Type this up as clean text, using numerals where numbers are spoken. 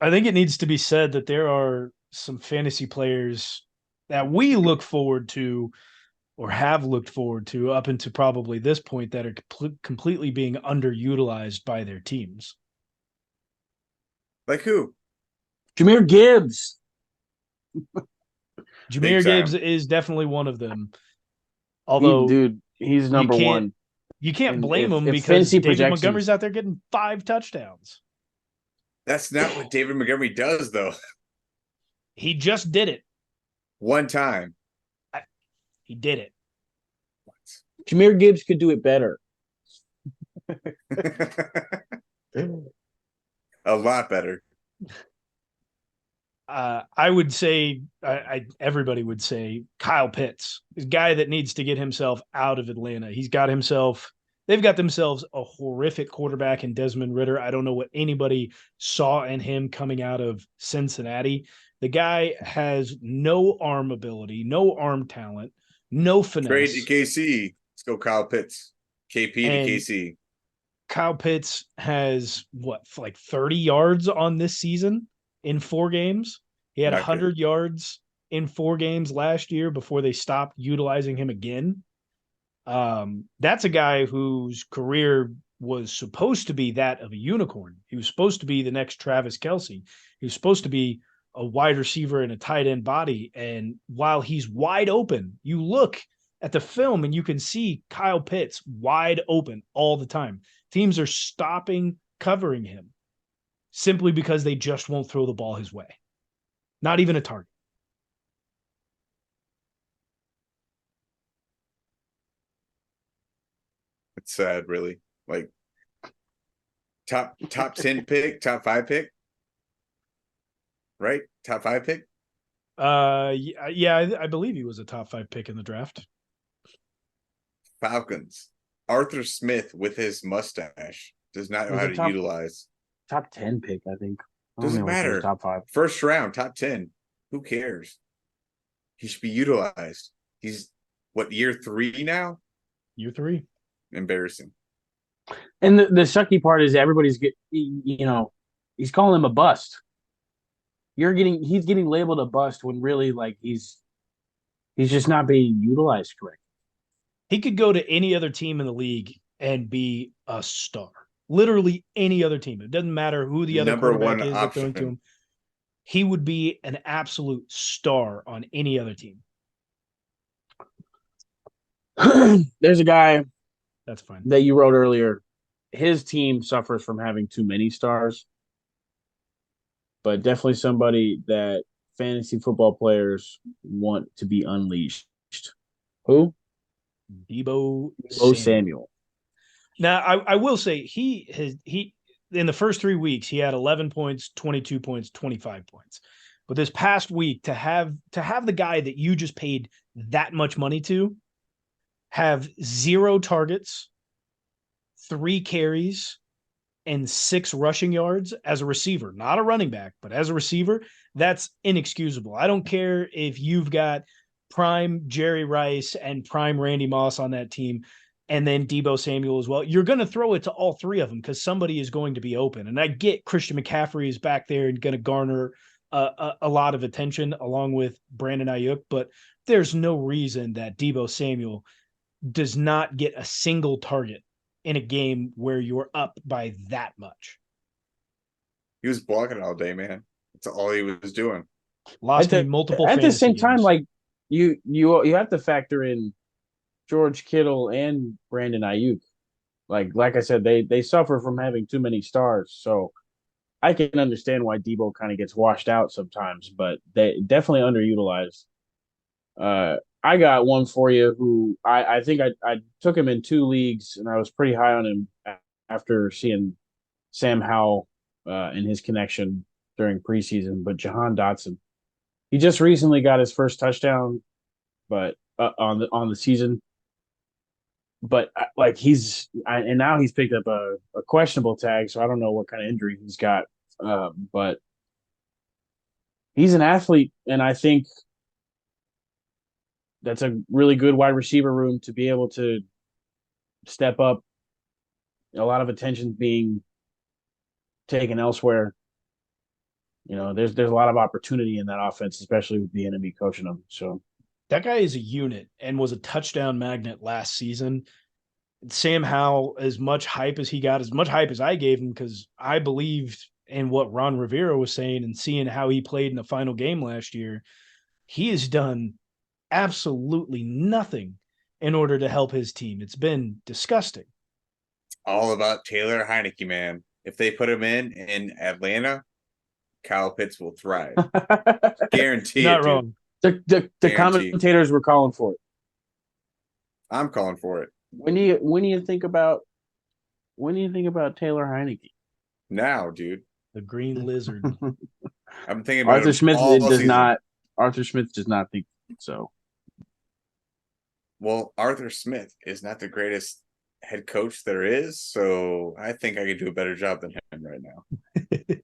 I think it needs to be said that there are some fantasy players that we look forward to or have looked forward to up until probably this point that are completely being underutilized by their teams. Like who? Jahmyr Gibbs. Big Jameer Gibbs time. is definitely one of them. Although He's you number can't one. you can't And blame him if because fantasy David Montgomery's projections, out there getting 5 touchdowns. That's not what David Montgomery does, though. He just did it. One time. He did it. Jahmyr Gibbs could do it better. A lot better. I would say, everybody would say Kyle Pitts, is a guy that needs to get himself out of Atlanta. They've got themselves a horrific quarterback in Desmond Ridder. I don't know what anybody saw in him coming out of Cincinnati. The guy has no arm ability, no arm talent, no Trade to finesse. KC. Let's go, Kyle Pitts. KP to And KC. Kyle Pitts has what, like 30 yards on this season in 4 games. He had Not good. 100 yards in 4 games last year before they stopped utilizing him again. That's a guy whose career was supposed to be that of a unicorn. He was supposed to be the next Travis Kelce. He was supposed to be a wide receiver and a tight end body. And while he's wide open, you look at the film and you can see Kyle Pitts wide open all the time. Teams are stopping covering him simply because they just won't throw the ball his way. Not even a target. It's sad, really. Like top 10 pick, top 5 pick, right? Top 5 pick. Yeah, I believe he was a top 5 pick in the draft. Falcons. Arthur Smith with his mustache does not know He's how a to utilize. top 10 pick, I think. I don't Doesn't even think he was matter. top 5. First round, top 10. Who cares? He should be utilized. He's what, year 3 now? Year 3. Embarrassing. And the sucky part is he's calling him a bust. He's getting labeled a bust when really like he's just not being utilized correctly. He could go to any other team in the league and be a star. Literally any other team. It doesn't matter who the other Number quarterback one is that's throwing to option. him. He would be an absolute star on any other team. There's a guy That's fine. that you wrote earlier. His team suffers from having too many stars, but definitely somebody that fantasy football players want to be unleashed. Who? Deebo Bo Samuel. Samuel. Now, I will say he in the first 3 weeks he had 11 points, 22 points, 25 points. But this past week to have the guy that you just paid that much money to have 0 targets, 3 carries, and 6 rushing yards as a receiver, not a running back, but as a receiver, that's inexcusable. I don't care if you've got prime Jerry Rice and prime Randy Moss on that team and then Deebo Samuel as well. You're going to throw it to all 3 of them because somebody is going to be open. And I get Christian McCaffrey is back there and going to garner a lot of attention along with Brandon Ayuk, but there's no reason that Deebo Samuel does not get a single target in a game where you're up by that much. He was blocking all day, man. That's all he was doing. Lost me multiple at the same fantasy time, games. like you have to factor in George Kittle and Brandon Ayuk. Like I said, they suffer from having too many stars. So I can understand why Deebo kind of gets washed out sometimes, but they definitely underutilized. I got one for you who I think I took him in 2 leagues and I was pretty high on him after seeing Sam Howell and his connection during preseason. But Jahan Dotson, he just recently got his first touchdown, but on the season. But and now he's picked up a questionable tag, so I don't know what kind of injury he's got. But he's an athlete, and I think that's a really good wide receiver room to be able to step up. A lot of attention being taken elsewhere. there's a lot of opportunity in that offense, especially with the enemy coaching them. So That guy is a unit and was a touchdown magnet last season. Sam Howell, as much hype as he got, as much hype as I gave him, because I believed in what Ron Rivera was saying and seeing how he played in the final game last year, he has done absolutely nothing in order to help his team. It's been disgusting. All about Taylor Heineke, man. If they put him in Atlanta, Kyle Pitts will thrive. Guarantee Not it, dude. wrong. the Guaranteed. commentators were calling for it. I'm calling for it When do you think about Taylor Heineke? now, dude. The green lizard. I'm thinking about Arthur him Smith all does season. not. Arthur Smith does not think so. Well, Arthur Smith is not the greatest head coach there is, so I think I could do a better job than him right now.